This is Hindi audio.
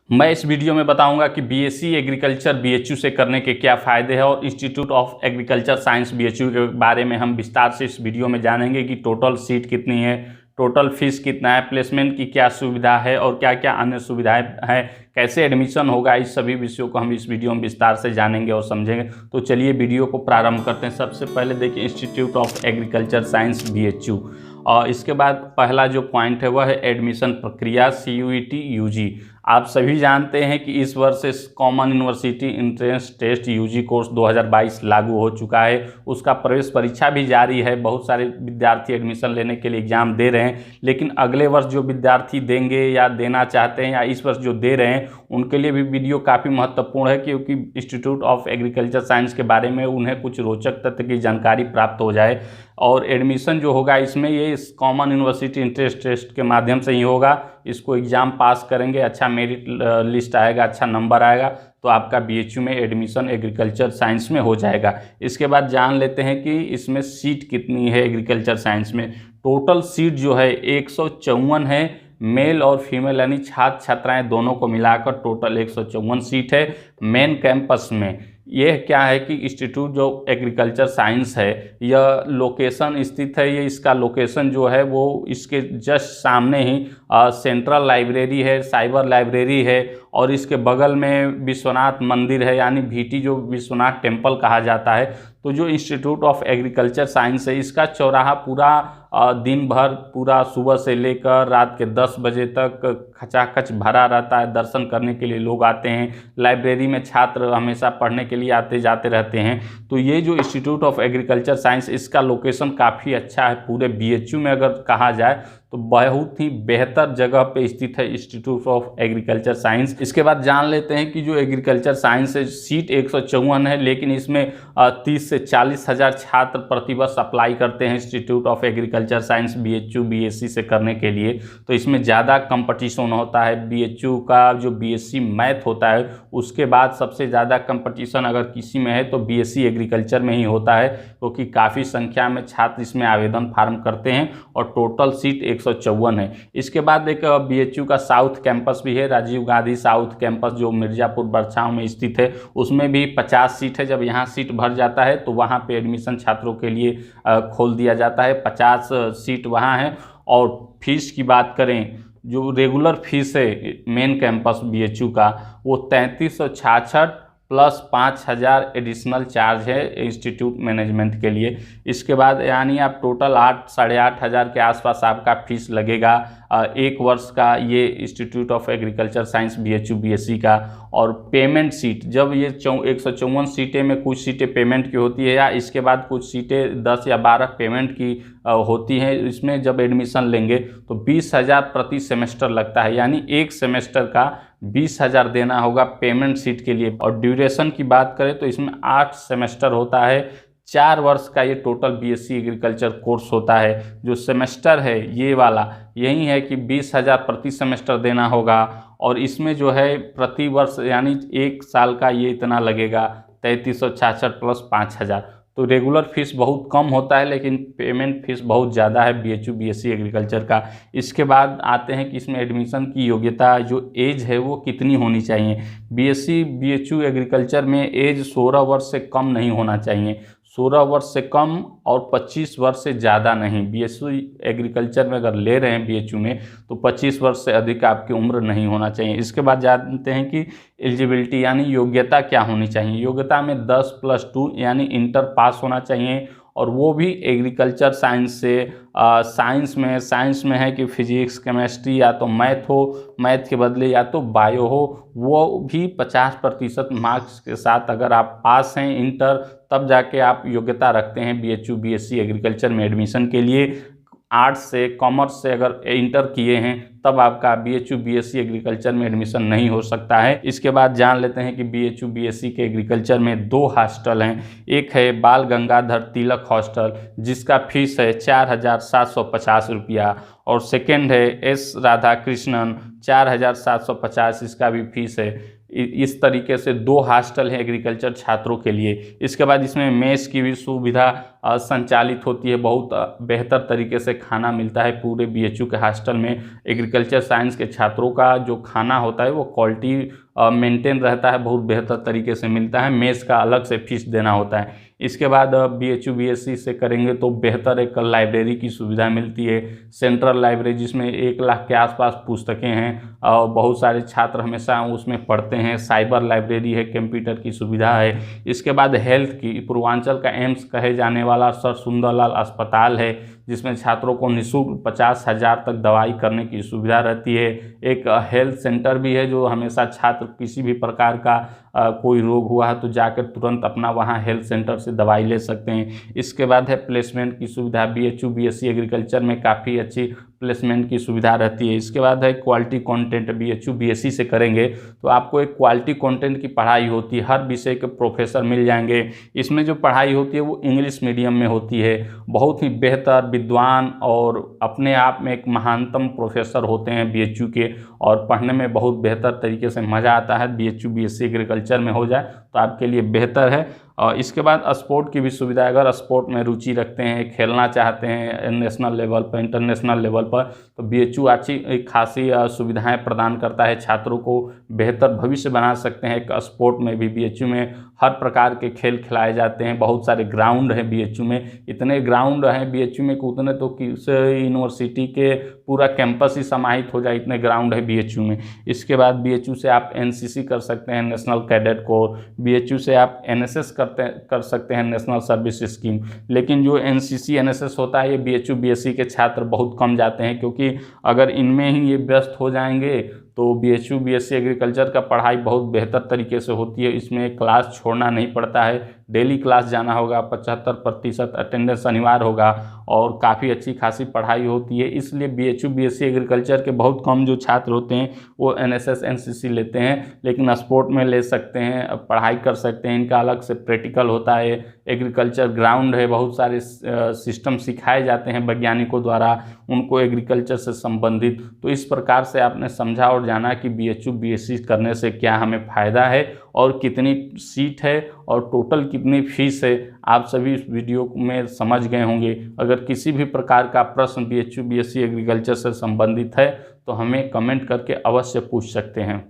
मैं इस वीडियो में बताऊंगा कि बीएससी एग्रीकल्चर बीएचयू से करने के क्या फ़ायदे हैं और institute of agriculture science BHU के बारे में हम विस्तार से इस वीडियो में जानेंगे कि टोटल सीट कितनी है, टोटल फीस कितना है, प्लेसमेंट की क्या सुविधा है और क्या क्या अन्य सुविधाएं हैं, कैसे एडमिशन होगा। इस सभी विषयों को हम इस वीडियो में विस्तार से जानेंगे और समझेंगे। तो चलिए वीडियो को प्रारंभ करते हैं। सबसे पहले देखिए institute of agriculture science BHU, और इसके बाद पहला जो पॉइंट है वह है एडमिशन प्रक्रिया CUET UG। आप सभी जानते हैं कि इस वर्ष से common university entrance test UG course 2022 लागू हो चुका है। उसका प्रवेश परीक्षा भी जारी है। बहुत सारे विद्यार्थी एडमिशन लेने के लिए एग्जाम दे रहे हैं, लेकिन अगले वर्ष जो विद्यार्थी देंगे या देना चाहते हैं या इस वर्ष जो दे रहे हैं उनके लिए भी वीडियो काफ़ी महत्वपूर्ण है, क्योंकि इंस्टीट्यूट ऑफ एग्रीकल्चर साइंस के बारे में उन्हें कुछ रोचक तथ्य की जानकारी प्राप्त हो जाए। और एडमिशन जो होगा इसमें ये इस कॉमन यूनिवर्सिटी एंट्रेंस टेस्ट के माध्यम से ही होगा। इसको एग्ज़ाम पास करेंगे, अच्छा मेरिट लिस्ट आएगा, अच्छा नंबर आएगा तो आपका बीएचयू में एडमिशन एग्रीकल्चर साइंस में हो जाएगा। इसके बाद जान लेते हैं कि इसमें सीट कितनी है। एग्रीकल्चर साइंस में टोटल सीट जो है 154 है। मेल और फीमेल यानी छात्र छात्राएं दोनों को मिलाकर टोटल 154 सीट है मेन कैंपस में। यह क्या है कि इंस्टीट्यूट जो एग्रीकल्चर साइंस है यह लोकेशन स्थित है। ये इसका लोकेशन जो है वो इसके जस्ट सामने ही सेंट्रल लाइब्रेरी है, साइबर लाइब्रेरी है और इसके बगल में विश्वनाथ मंदिर है, यानी VT जो विश्वनाथ टेम्पल कहा जाता है। तो जो इंस्टीट्यूट ऑफ एग्रीकल्चर साइंस है इसका चौराहा पूरा दिन भर पूरा सुबह से लेकर रात के 10 बजे तक खचाखच भरा रहता है। दर्शन करने के लिए लोग आते हैं। लाइब्रेरी में छात्र हमेशा पढ़ने के लिए आते जाते रहते हैं। तो ये जो इंस्टीट्यूट ऑफ एग्रीकल्चर साइंस इसका लोकेशन काफ़ी अच्छा है। पूरे बीएचयू में अगर कहा जाए तो बहुत ही बेहतर जगह पे स्थित है इंस्टीट्यूट ऑफ एग्रीकल्चर साइंस। इसके बाद जान लेते हैं कि जो एग्रीकल्चर साइंस है सीट 154 है, लेकिन इसमें 30 से 40 हज़ार छात्र प्रतिवर्ष अप्लाई करते हैं institute of agriculture science BHU BSc से करने के लिए। तो इसमें ज़्यादा कंपटीशन होता है। बीएचयू का जो बीएससी मैथ होता है उसके बाद सबसे ज़्यादा कंपटीशन अगर किसी में है तो बीएससी एग्रीकल्चर में ही होता है, क्योंकि काफ़ी संख्या में छात्र इसमें आवेदन फार्म करते हैं और टोटल सीट 154 है। इसके बाद एक बीएचयू का साउथ कैंपस भी है, राजीव गांधी साउथ कैंपस जो मिर्जापुर बरछाव में स्थित है। उसमें भी 50 सीट है। जब यहाँ सीट भर जाता है तो वहाँ पे एडमिशन छात्रों के लिए खोल दिया जाता है। 50 सीट वहाँ है। और फीस की बात करें, जो रेगुलर फीस है मेन कैंपस बीएचयू का वो 3366 प्लस 5000 एडिशनल चार्ज है इंस्टीट्यूट मैनेजमेंट के लिए। इसके बाद यानी आप टोटल 8-8.5 हज़ार के आसपास आपका फीस लगेगा एक वर्ष का ये institute of agriculture science BHU BSc का। और पेमेंट सीट जब ये 154 सीटें में कुछ सीटें पेमेंट की होती है या इसके बाद कुछ सीटें 10 या 12 पेमेंट की होती हैं। इसमें जब एडमिशन लेंगे तो 20,000 प्रति सेमेस्टर लगता है, यानी एक सेमेस्टर का 20,000 देना होगा पेमेंट सीट के लिए। और ड्यूरेशन की बात करें तो इसमें 8 सेमेस्टर होता है। 4 वर्ष का ये टोटल बीएससी एग्रीकल्चर कोर्स होता है। जो सेमेस्टर है ये वाला यही है कि 20,000 प्रति सेमेस्टर देना होगा। और इसमें जो है प्रति वर्ष यानी एक साल का ये इतना लगेगा 3366 प्लस 5,000। तो रेगुलर फीस बहुत कम होता है, लेकिन पेमेंट फीस बहुत ज़्यादा है बीएचयू बीएससी एग्रीकल्चर का। इसके बाद आते हैं कि इसमें एडमिशन की योग्यता जो एज है वो कितनी होनी चाहिए। बीएससी बीएचयू एग्रीकल्चर में एज 16 वर्ष से कम नहीं होना चाहिए। 16 वर्ष से कम और 25 वर्ष से ज़्यादा नहीं। बीएससी एग्रीकल्चर में अगर ले रहे हैं बीएचयू में तो 25 वर्ष से अधिक आपकी उम्र नहीं होना चाहिए। इसके बाद जानते हैं कि एलिजिबिलिटी यानी योग्यता क्या होनी चाहिए। योग्यता में 10+2 यानी इंटर पास होना चाहिए, और वो भी एग्रीकल्चर साइंस से। साइंस में है कि फिजिक्स केमिस्ट्री या तो मैथ हो, मैथ के बदले या तो बायो हो, वो भी 50% मार्क्स के साथ अगर आप पास हैं इंटर तब जाके आप योग्यता रखते हैं बीएचयू बीएससी एग्रीकल्चर में एडमिशन के लिए। आर्ट्स से कॉमर्स से अगर इंटर किए हैं तब आपका बीएचयू बीएससी एग्रीकल्चर में एडमिशन नहीं हो सकता है। इसके बाद जान लेते हैं कि बीएचयू बीएससी के एग्रीकल्चर में 2 हॉस्टल हैं। एक है बाल गंगाधर तिलक हॉस्टल जिसका फीस है 4,750 रुपया, और सेकेंड है एस राधा कृष्णन 4,750 इसका भी फीस है। इस तरीके से 2 हॉस्टल हैं एग्रीकल्चर छात्रों के लिए। इसके बाद इसमें मेस की भी सुविधा संचालित होती है। बहुत बेहतर तरीके से खाना मिलता है पूरे बीएचयू के हॉस्टल में एग्रीकल्चर एग्रीकल्चर साइंस के छात्रों का जो खाना होता है वो क्वालिटी मेंटेन रहता है, बहुत बेहतर तरीके से मिलता है, मेस का अलग से फीस देना होता है। इसके बाद BHU BSc से करेंगे तो बेहतर एक लाइब्रेरी की सुविधा मिलती है, सेंट्रल लाइब्रेरी जिसमें 1 लाख के आसपास पुस्तकें हैं और बहुत सारे छात्र हमेशा उसमें पढ़ते हैं, साइबर लाइब्रेरी है, कंप्यूटर की सुविधा है। इसके बाद हेल्थ की, पूर्वांचल का एम्स कहे जाने वाला सर सुंदरलाल अस्पताल है जिसमें छात्रों को निःशुल्क 50,000 तक दवाई करने की सुविधा रहती है। एक हेल्थ सेंटर भी है जो हमेशा छात्र किसी भी प्रकार का कोई रोग हुआ है तो जाकर तुरंत अपना वहाँ हेल्थ सेंटर से दवाई ले सकते हैं। इसके बाद है प्लेसमेंट की सुविधा, BHU BSc एग्रीकल्चर में काफ़ी अच्छी प्लेसमेंट की सुविधा रहती है। इसके बाद है क्वालिटी कंटेंट, BHU BSc से करेंगे तो आपको एक क्वालिटी कंटेंट की पढ़ाई होती है, हर विषय के प्रोफेसर मिल जाएंगे। इसमें जो पढ़ाई होती है वो इंग्लिश मीडियम में होती है, बहुत ही बेहतर विद्वान और अपने आप में एक महानतम प्रोफेसर होते हैं BHU के, और पढ़ने में बहुत बेहतर तरीके से मज़ा आता है। BHU BSc एग्रीकल्चर में हो जाए तो आपके लिए बेहतर है। और इसके बाद स्पोर्ट की भी सुविधा है, अगर स्पोर्ट में रुचि रखते हैं, खेलना चाहते हैं नेशनल लेवल पर, इंटरनेशनल लेवल पर, तो BHU अच्छी खासी सुविधाएं प्रदान करता है, छात्रों को बेहतर भविष्य बना सकते हैं। एक स्पोर्ट में भी BHU में हर प्रकार के खेल खिलाए जाते हैं, बहुत सारे ग्राउंड हैं BHU में, इतने ग्राउंड हैं BHU में कि उतने तो किस यूनिवर्सिटी के पूरा कैंपस ही समाहित हो जाए, इतने ग्राउंड है BHU में। इसके बाद BHU से आप NCC कर सकते हैं, नेशनल कैडेट कोर, BHU से आप NSS कर सकते हैं, नेशनल सर्विस स्कीम। लेकिन जो NCC NSS होता है ये BHU BSc के छात्र बहुत कम जाते हैं, क्योंकि अगर इनमें ही ये व्यस्त हो जाएंगे तो BHU BSc एग्रीकल्चर का पढ़ाई बहुत बेहतर तरीके से होती है, इसमें क्लास छोड़ना नहीं पड़ता है, डेली क्लास जाना होगा, 75% अटेंडेंस अनिवार्य होगा और काफ़ी अच्छी खासी पढ़ाई होती है। इसलिए BHU BSc एग्रीकल्चर के बहुत कम जो छात्र होते हैं वो NSS NCC लेते हैं, लेकिन स्पोर्ट में ले सकते हैं, पढ़ाई कर सकते हैं। इनका अलग से प्रैक्टिकल होता है, एग्रीकल्चर ग्राउंड है, बहुत सारे सिस्टम सिखाए जाते हैं वैज्ञानिकों द्वारा उनको एग्रीकल्चर से संबंधित। तो इस प्रकार से आपने समझा और जाना कि BHU BSc करने से क्या हमें फ़ायदा है और कितनी सीट है और टोटल कितनी फीस है, आप सभी इस वीडियो में समझ गए होंगे। अगर किसी भी प्रकार का प्रश्न BHU BSc एग्रीकल्चर से संबंधित है तो हमें कमेंट करके अवश्य पूछ सकते हैं।